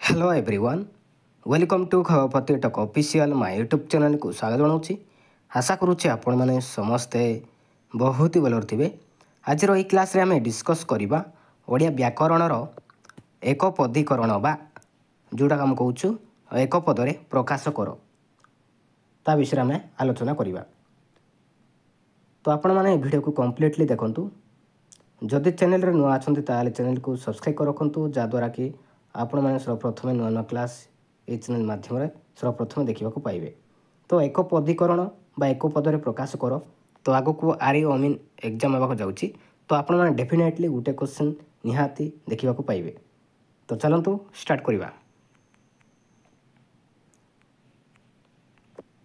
Hello everyone welcome to खबरपति टक official my YouTube channel को स्वागत जनाऊँगी। आशा करुच्छे आपण मैंने समस्ते बहुत ही भल थे। आज क्लास रे आम डिस्कस करवा ओडिया व्याकरणर एक पदीकरण बा जोटा आम कहूँ एक पदरे प्रकाश कर ता विषय आम आलोचना करवा। तो आपण मैंने वीडियो को कंप्लीटली देखंतु। जदि चैनल रे नुआ अछंती ताले चैनल को सब्सक्राइब कर रखंतु जहाँद्वारा कि आपण मैंने सर्वप्रथम नुआ नुआ क्लास ये चैनल माध्यम सर्वप्रथम देखा पाइबे। तो एक पदीकरण बा एक पदरे प्रकाश कर तो आग को आर अमीन एग्जाम होगा जाऊँगी। तो आपण मैंने डेफिनेटली गोटे क्वेश्चन निहाती देखा पाइबे। तो चलतु स्टार्ट करवा।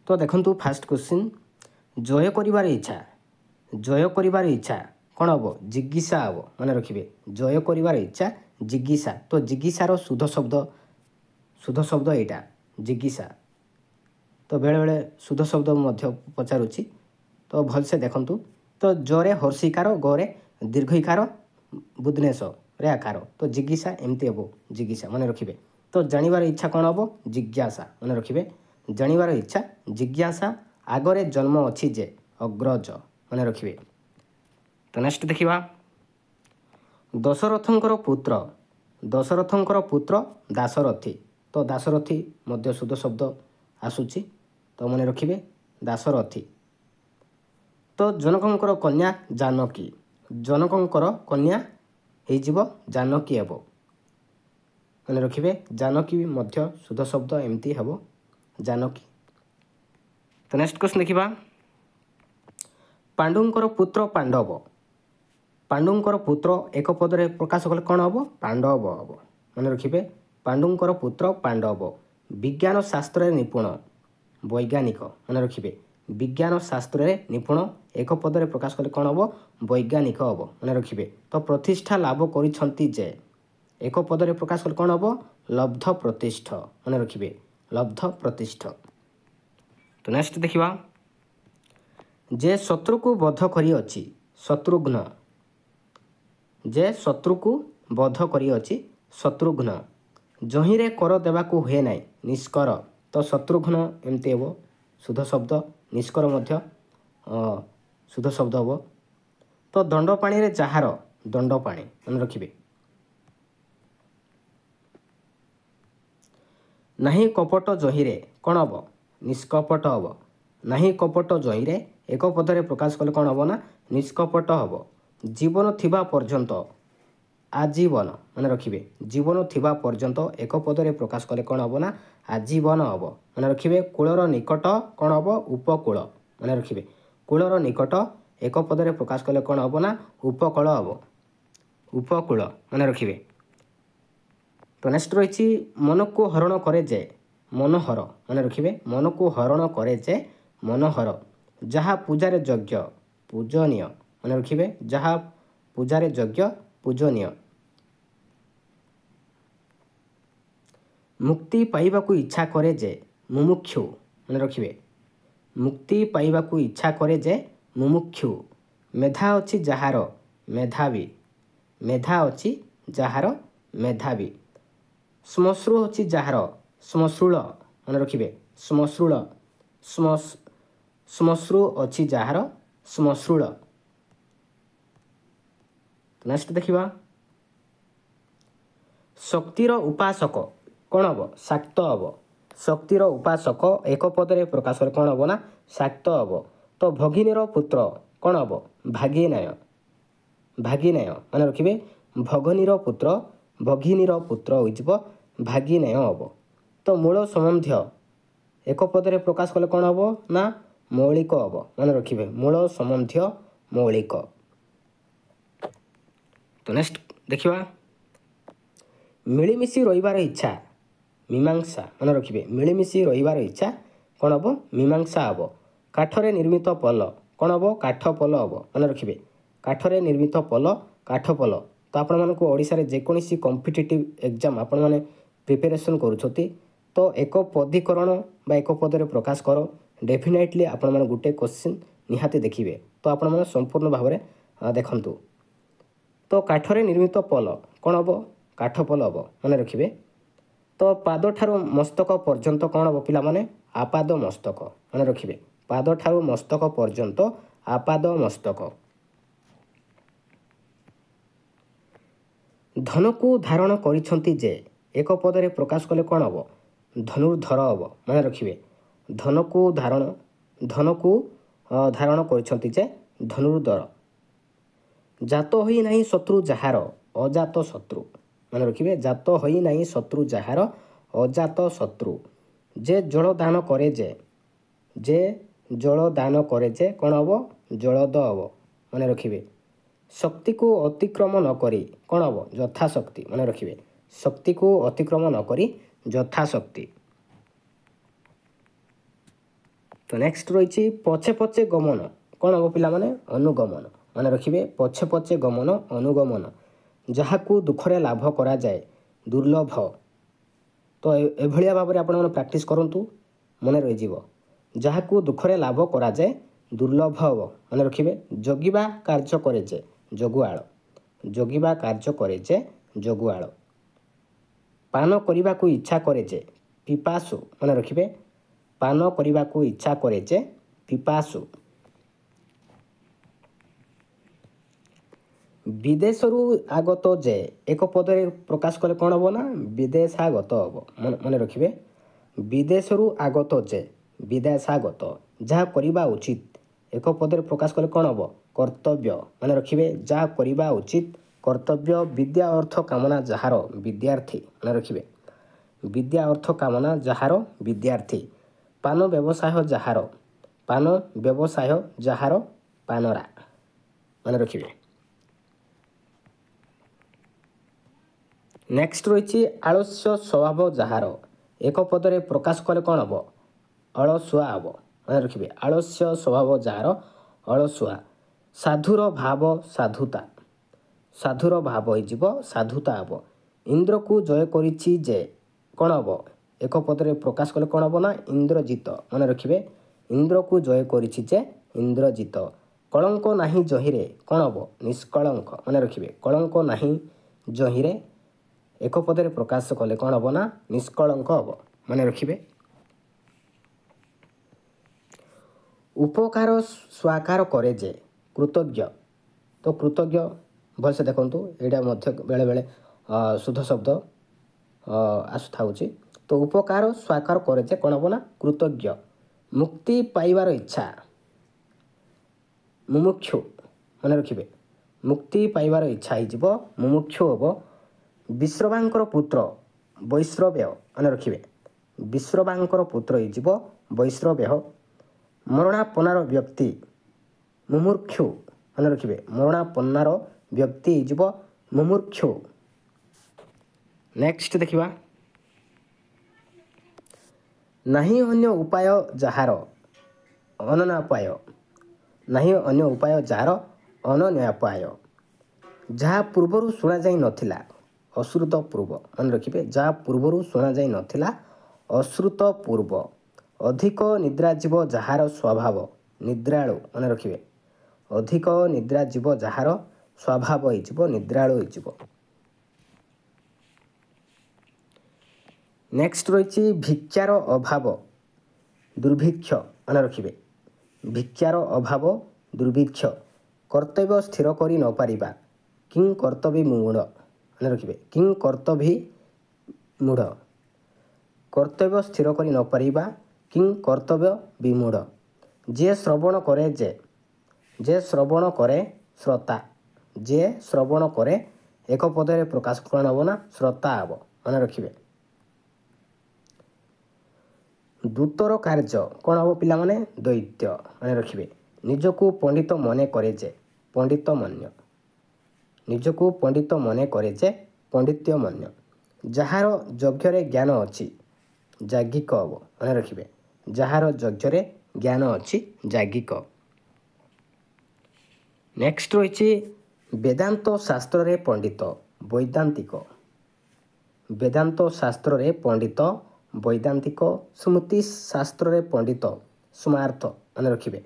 तो देखंतु फास्ट क्वेश्चन जय करिवार इच्छा कौन हम जिज्ञासा हम मन रखिए। जय करिवार इच्छा जिज्ञासा। तो जिज्ञासार शुद्ध शब्द यहाँ जिज्ञासा। तो बेले बेले शुद्ध शब्द पचारुची तो भलसे देखंतु। तो जरे हर्षिकार गरे दीर्घिकार बुधनेश रे आकार। तो जिज्ञासा एमती हम जिज्ञासा मन रखिए। तो जानिबार इच्छा कौन हम जिज्ञासा मन रखिए। जानिबार इच्छा जिज्ञासा आगरे जन्म अच्छी जे अग्रज मन रखिए। तो नेक्स्ट देखिबा दशरथंकर पुत्र दाशरथी। तो दाशरथी मध्य शुद्ध शब्द आसूची तो मन रखिए दाशरथी। तो जनकंकर कन्या जानकी। जनकंकर कन्या हो जानकी हेब मन रखिए। जानकी मध्य शुद्ध शब्द एमती हेब जानकी। तो नेक्स्ट क्वेश्चन देखिबा पांडुंकर पुत्र पांडव। पांडुंकर पुत्र एक पदरे प्रकाश कले कौन हम पांडव हम मन रखिए। पांडुंकर पुत्र पांडव। विज्ञान शास्त्र निपुण वैज्ञानिक मन रखिए। विज्ञान शास्त्र निपुण एक पदरे प्रकाश कले कौन हम वैज्ञानिक हम मन रखिए। तो प्रतिष्ठा लाभ करिसंती जे एक पदरे प्रकाश कले कौन हम लब्ध प्रतिष्ठ मन रखिए लब्ध प्रतिष्ठ। तो नेक्स्ट देखिबा जे शत्रु को बध करी अछि शत्रुघ्न। जे शत्रु को बध करी अछि शत्रुघ्न। जहिरे कर देवाकू हुए नाई निष्कर। तो शत्रुघ्न एमती हेब शुद्ध शब्द। निष्कर मध्य शुद्ध शब्द हम। तो दंडपाणी रे जହାର दंडपाणी मन रखिए। नहीं कपट जहिरे कौन हम निष्कपट हम। नहीं कपट जहिरे एक पदरे प्रकाश कले कौन हम ना निष्कपट हम। जीवन थिबा पर्यंत आजीवन मन रखिए। जीवन थिबा पर्यंत एक पदरे प्रकाश कले कौन हम ना आजीवन हम मन रखिए। कूलर निकट कौन हम उपकूल मन रखिए। कूलर निकट एक पदरे प्रकाश कले कौन हम ना उपकूल हम उपकूल मन रखिए। तो नेक्स्ट रही मन को हरण करे जे मनोहर मन रखिए। मन को हरण करे जे मनोहर। जहाँ पूजार यज्ञ पूजनीय मन रखिए। जहाँ पूजार यज्ञ पूजनीय। मुक्ति पाइबाकू इच्छा करे जे मुमुक्षु मन रखिए। मुक्ति पाइबाकू इच्छा करे जे मुमुक्षु। मेधा अच्छी जହାର मेधावी। मेधा अच्छी जହାର मेधावी। श्मश्रु अच्छी जହାର श्मश्रुल मन रखिए। श्मश्रुल श्मश्रु अच्छी जହାର श्मश्रुल। नेक्स्ट देखिबा शक्तिर उपासक कौन हम शाक्त हम। शक्तिर उपासक एक पदरे प्रकाश कौन हम ना शाक्त हम। तो भगिनीर पुत्र कौन हम भागिनय भागिनय मन रखिए। भगिनीर पुत्र हो भागिनय हम। तो मूल संबंध्य एक पदरे प्रकाश कले कौन हम ना मौलिक हम मन रखिए। मूल संबंध्य मौलिक। तो नेक्स्ट देखिबा मिलीमिशी रहिबार इच्छा मीमांसा मन रखिए। मिलीमिशी रहिबार इच्छा कौन हम मीमांसा हम। काठरे निर्मित पल कौन हम काठ पल हम मन रखिए। काठरे निर्मित पल काठ पल। तो आपण मानक ओडिशा रे जेकोसी कॉम्पिटिटिव एग्जाम आपण माने प्रिपरेशन करूछथि तो एक पदीकरण बा एक पदरे प्रकाश कर डेफिनेटली आपण माने गुटे क्वेश्चन निहाती देखिए। तो आपण माने संपूर्ण भाव में देखंतु। तो काठरे निर्मित पल कौन हम काठ पल हम मन रखिए। तो पाद ठारू मस्तक पर्यंत कौन हम पिलामाने आपाद मस्तक मन रखिए पाद ठारू मस्तक पर्यंत आपाद मस्तक। धन को धारण करिसंती जे एक पदरे प्रकाश कले कौन हम धनुर्धर हम मन रखिए धन को धारण करिसंती जे धनुर्धर। जात होई नहीं शत्रु जहार अजात शत्रु मन रखिए जात होई नहीं शत्रु जहार अजात शत्रु। जे जल दान करे जे जल दान करे जे कौन हम जलद हम मन रखिए। शक्ति को अतिक्रम न करी कौन हम यथाशक्ति मन रखिए शक्ति को अतिक्रम न करी यथाशक्ति। तो नेक्स्ट रही पछे पछे गमन कौन हम पिलामाने अनुगमन मन रखिए पछे पछे गमन अनुगमन। जहाँ को दुखरे लाभ करा जाए दुर्लभ। तो एभलिया भाव में आपण प्रैक्टिस करंतु मन रही जहाँ को दुखरे लाभ करा जाए दुर्लभ हम मन रखिए। जगिबा कार्य करे जे जगुआल जगिबा कार्य करे जे जगुआल। पान करने को इच्छा करे जे पिपासु मन रखिए पान करने को इच्छा करे जे पिपासु। विदेशरू आगत जे एक पदरे प्रकाश कले कौन हम ना विदेशागत हम मन रखिए विदेशरू आगत जे विदेशागत जहाँ करवा उचित एक पदरे प्रकाश कले कौन हम कर्तव्य मन रखिए जहाँ करवा उचित कर्तव्य। विद्या अर्थ कामना जहार विद्यार्थी मन रखिए विद्या अर्थ कामना जहार विद्यार्थी। पान व्यवसाय जहार पानरा मन रखिए। नेक्स्ट रही आलस्य स्वभाव जहार एक पदरे प्रकाश कले कौन हम अलसुआ हम मन रखिए आलस्य स्वभाव जहार अलसुआ। साधुर भाव हो साधुता हम। इंद्र को जय करिछि जे कौन हम एक पदरे प्रकाश कले कौन हम ना इंद्रजित मन रखिए इंद्र को जय करिछि जे इंद्रजित। कलंक नाही जहिरे कौन हम निष्कलंक मन रखिए कलंक नाही जहिरे एक पदरे प्रकाश कले कौन हम ना निष्कलंक हम मन रखिए। उपकार स्वाकार करे जे कृतज्ञ। तो कृतज्ञ भलसे देखूँ यहाँ मध्य बेले बेले शुद्ध शब्द आसुथा। तो उपकार स्वाकार करे जे कौन हम ना कृतज्ञ। मुक्ति पाइबार इच्छा मुमुक्षु मन रखिए मुक्ति पाइबार इच्छा हो मुमुक्षु हम। विश्रवांकर पुत्र वैश्रव्य मन रखिए विश्रवांकर पुत्र हो वैश्रव्य। मरणापन्नार व्यक्ति मुमुक्षु मन रखिए मरणापन्नार व्यक्ति हो मुमुक्षु। नेक्स्ट देखिबा नहीं अन्य उपाय जहार अनन्योपाय नहीं अन्य उपाय जार अनन्योपाय। जहाँ पूर्वर शुणा जाई नथिला अश्रुत पूर्व मन रखिए जहाँ पूर्वर शुणा जाई नथिला अश्रुत पूर्व। अधिक निद्राजीव जहार स्वभाव निद्रालु मन रखिए अधिक निद्राजीव जहार स्वभाव हो निद्रालु हो। नेक्स्ट रही भिक्षार अभाव दुर्भिक्ष मन रखिए भिक्षार अभाव दुर्भिक्ष। कर्तव्य स्थिर करी न पारिबा किं कर्तव्य मूढ़ मन रखिए किं कर्तव्य मूढ़। कर्तव्य स्थिर करी न पारिबा किं कर्तव्य विमूढ़। जे श्रवण करे श्रोता जे श्रवण करे एक पदरे प्रकाश कौन हम ना श्रोता हम मन रखिए। दूतर कार्य कौन हम पिला माने दैत्य मन रखिए निजको पंडित मने करे जे पंडितमन्य निजको पंडित मने करे जे पंडित्यमन्य। जहार यज्ञरे ज्ञान अच्छी जागिक हम मन रखिए जहार यज्ञरे ज्ञान अच्छी जागिक। नेक्स्ट रही वेदांत शास्त्र रे पंडित वैदांतिक वेदांत शास्त्र रे पंडित वैदांतिक। स्मृति शास्त्र रे पंडित स्मार्थ मन रखिए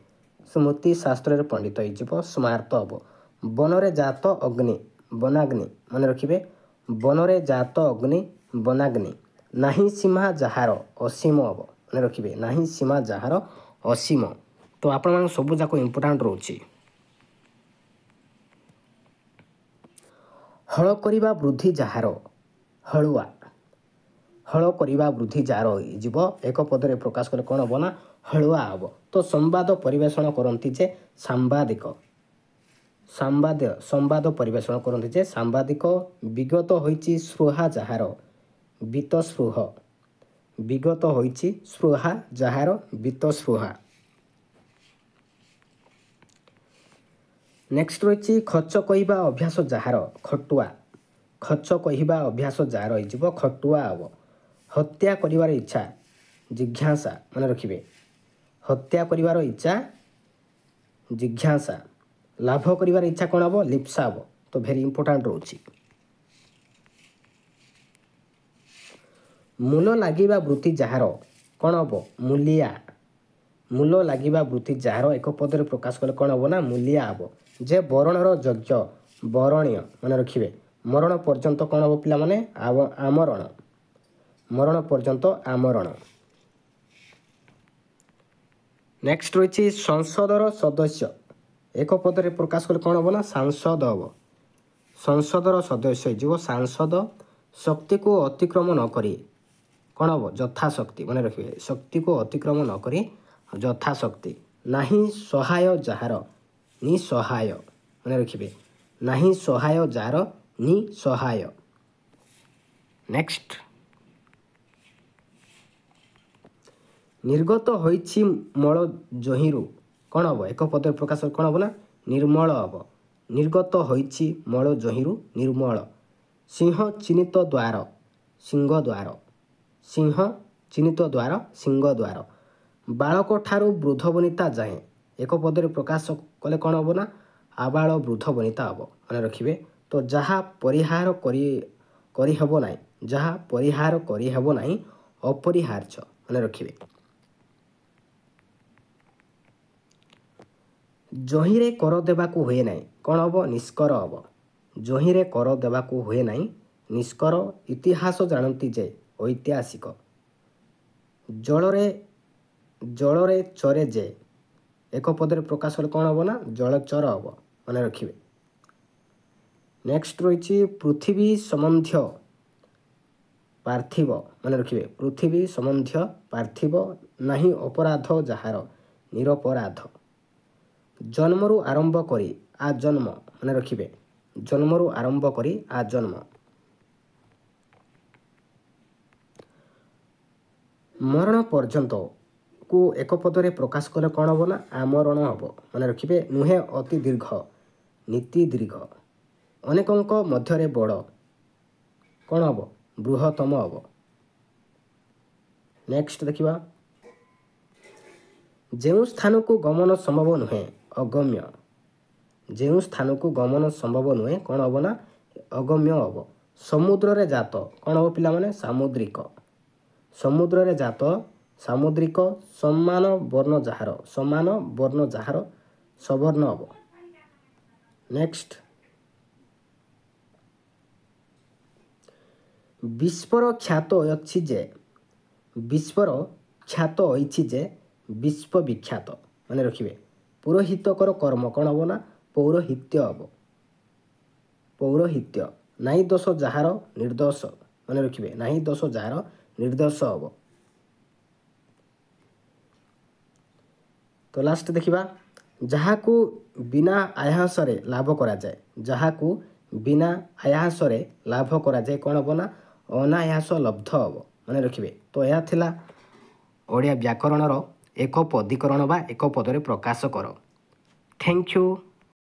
स्मृति शास्त्र रे पंडित हो स्मार्थ हम। बनरे जात अग्नि वनाग्नि मन रखिए बनरे जात अग्नि वनाग्नि। ନାହିଁ ସୀମା ଯାହାର ଅସୀମ ହେବ ମନେ ରଖିବେ ନାହିଁ ସୀମା ଯାହାର ଅସୀମ। ତ ଆପଣମାନଙ୍କ ସବୁ ଯାକ ଇମ୍ପୋର୍ଟାଣ୍ଟ ରହୁଛି। ହଳ କରିବା ବୃଦ୍ଧି ଯାହାର ହଳୁଆ ହଳ କରିବା ବୃଦ୍ଧି ଯାହାର ହେଇଯିବ ଏକ ପଦରେ ପ୍ରକାଶ କଲେ କ'ଣ ହେବ ନା ହଳୁଆ ହେବ। ତ ସମ୍ବାଦ ପରିବେଷଣ କରନ୍ତି ଯେ ସାମ୍ବାଦିକ ସମ୍ବାଦ ପରିବେଷଣ କରନ୍ତି ଯେ ସାମ୍ବାଦିକ। ବିଗତ ହୋଇଛି ସ୍ପୃହା ଯାହାର ବୀତସ୍ପୃହ ବିଗତ ହୋଇଛି ସ୍ପୃହା ଯାହାର ବୀତସ୍ପୃହା। ନେକ୍ସଟ ରହିଛି ଖର୍ଚ୍ଚ କହିବା ଅଭ୍ୟାସ ଯାହାର ଖଟୁଆ ଖର୍ଚ୍ଚ କହିବା ଅଭ୍ୟାସ ଯାହାର ହେଇଯିବ ଖଟୁଆ ହେବ। ହତ୍ୟା କରିବାର ଇଚ୍ଛା ଜିଜ୍ଞାସା ମନେ ରଖିବେ ହତ୍ୟା କରିବାର ଇଚ୍ଛା ଜିଜ୍ଞାସା। ଲାଭ କରିବାର ଇଚ୍ଛା କ'ଣ ହେବ ଲିପ୍ସା ହେବ। ତ ଭେରି ଇମ୍ପୋର୍ଟାଣ୍ଟ ରହୁଛି। ମୂଲ ଲାଗିବା ବୃତ୍ତି ଯାହାର କ'ଣ ହେବ ମୂଲିଆ ମୂଲ ଲାଗିବା ବୃତ୍ତି ଯାହାର ଏକ ପଦରେ ପ୍ରକାଶ କଲେ କ'ଣ ହେବ ନା ମୂଲିଆ ହେବ। ଯେ ବରଣର ଯଜ୍ଞ ବରଣୀୟ ମନେ ରଖିବେ ମରଣ ପର୍ଯ୍ୟନ୍ତ କ'ଣ ହେବ ପିଲାମାନେ ଆମରଣ ମରଣ ପର୍ଯ୍ୟନ୍ତ ଆମରଣ। ନେକ୍ସଟ ରହିଛି ସଂସଦର ସଦସ୍ୟ ଏକ ପଦରେ ପ୍ରକାଶ କଲେ କ'ଣ ହେବ ନା ସାଂସଦ ହେବ। ସଂସଦର ସଦସ୍ୟ ହେଇଯିବ ସାଂସଦ। ଶକ୍ତିକୁ ଅତିକ୍ରମ ନ କରି କ'ଣ ହେବ ଯଥାଶକ୍ତି ମନେ ରଖିବେ ଶକ୍ତିକୁ ଅତିକ୍ରମ ନ କରି ଯଥାଶକ୍ତି। ନାହିଁ ସହାୟ ଯାହାର ନିସହାୟ ମନେ ରଖିବେ ନାହିଁ ସହାୟ ଯାହାର ନିସହାୟ। ନେକ୍ସଟ ନିର୍ଗତ ହୋଇଛି ମଳ ଯହିଁରୁ କ'ଣ ହେବ ଏକ ପଦରେ ପ୍ରକାଶ କ'ଣ ହେବ ନା ନିର୍ମଳ ହେବ। ନିର୍ଗତ ହୋଇଛି ମଳ ଯହିଁରୁ ନିର୍ମଳ। ସିଂହ ଚିହ୍ନିତ ଦ୍ୱାର ସିଂହ ଦ୍ୱାର ସିଂହ ଚିହ୍ନିତ ଦ୍ୱାର ସିଂହ ଦ୍ୱାର। ବାଳକ ଠାରୁ ବୃଦ୍ଧ ବନିତା ଯାଏଁ ଏକ ପଦରେ ପ୍ରକାଶ କଲେ କ'ଣ ହେବ ନା ଆବାଳ ବୃଦ୍ଧ ବନିତା ହେବ ମନେ ରଖିବେ। ତ ଯାହା ପରିହାର କରିହେବ ନାହିଁ ଯାହା ପରିହାର କରିହେବ ନାହିଁ ଅପରିହାର୍ଯ୍ୟ ମନେ ରଖିବେ। ଯହିଁରେ କର ଦେବାକୁ ହୁଏ ନାହିଁ କ'ଣ ହେବ ନିଷ୍କର ହେବ। ଯହିଁରେ କର ଦେବାକୁ ହୁଏ ନାହିଁ ନିଷ୍କର। ଇତିହାସ ଜାଣନ୍ତି ଯେ ଐତିହାସିକ। ଜଳରେ ଚରେ ଯେ ଏକ ପଦରେ ପ୍ରକାଶ କଲେ କ'ଣ ହେବ ନା ଜଳଚର ହେବ ମନେ ରଖିବେ। ନେକ୍ସଟ ରହିଛି ପୃଥିବୀ ସମ୍ବନ୍ଧୀୟ ପାର୍ଥିବ ମନେ ରଖିବେ ପୃଥିବୀ ସମ୍ବନ୍ଧୀୟ ପାର୍ଥିବ। ନାହିଁ ଅପରାଧ ଯାହାର ନିରପରାଧ। ଜନ୍ମରୁ ଆରମ୍ଭ କରି ଆଜନ୍ମ ମନେ ରଖିବେ ଜନ୍ମରୁ ଆରମ୍ଭ କରି ଆଜନ୍ମ। ମରଣ ପର୍ଯ୍ୟନ୍ତକୁ ଏକ ପଦରେ ପ୍ରକାଶ କଲେ କ'ଣ ହେବ ନା ଆମରଣ ହେବ ମନେ ରଖିବେ। ନୁହେଁ ଅତି ଦୀର୍ଘ ନୀତି ଦୀର୍ଘ। ଅନେକଙ୍କ ମଧ୍ୟରେ ବଡ଼ କ'ଣ ହେବ ବୃହତ୍ତମ ହେବ। ନେକ୍ସଟ ଦେଖିବା ଯେଉଁ ସ୍ଥାନକୁ ଗମନ ସମ୍ଭବ ନୁହେଁ ଅଗମ୍ୟ। ଯେଉଁ ସ୍ଥାନକୁ ଗମନ ସମ୍ଭବ ନୁହେଁ କ'ଣ ହେବ ନା ଅଗମ୍ୟ ହେବ। ସମୁଦ୍ରରେ ଜାତ କ'ଣ ହେବ ପିଲାମାନେ ସାମୁଦ୍ରିକ। ସମୁଦ୍ରରେ ଜାତ ସାମୁଦ୍ରିକ। ସମାନ ବର୍ଣ୍ଣ ଯାହାର ସବର୍ଣ୍ଣ ହେବ। ନେକ୍ସଟ ବିଶ୍ୱର ଖ୍ୟାତ ଅଛି ଯେ ବିଶ୍ୱବିଖ୍ୟାତ ମନେ ରଖିବେ। ପୁରୋହିତକର କର୍ମ କ'ଣ ହେବ ନା ପୌରୋହିତ୍ୟ ହେବ ପୌରୋହିତ୍ୟ। ନାହିଁ ଦୋଷ ଯାହାର ନିର୍ଦ୍ଦୋଷ ମନେ ରଖିବେ ନାହିଁ ଦୋଷ ଯାହାର ନିର୍ଦ୍ଦୋଷ ହେବ। ତ ଲାଷ୍ଟ ଦେଖିବା ଯାହାକୁ ବିନା ଆୟାସରେ ଲାଭ କରାଯାଏ ଯାହାକୁ ବିନା ଆୟାସରେ ଲାଭ କରାଯାଏ କ'ଣ ହେବ ନା ଅନାୟାସ ଲବ୍ଧ ହେବ ମନେ ରଖିବେ। ତ ଏହା ଥିଲା ଓଡ଼ିଆ ବ୍ୟାକରଣର ଏକ ପଦୀକରଣ ବା ଏକ ପଦରେ ପ୍ରକାଶ କର। Thank you.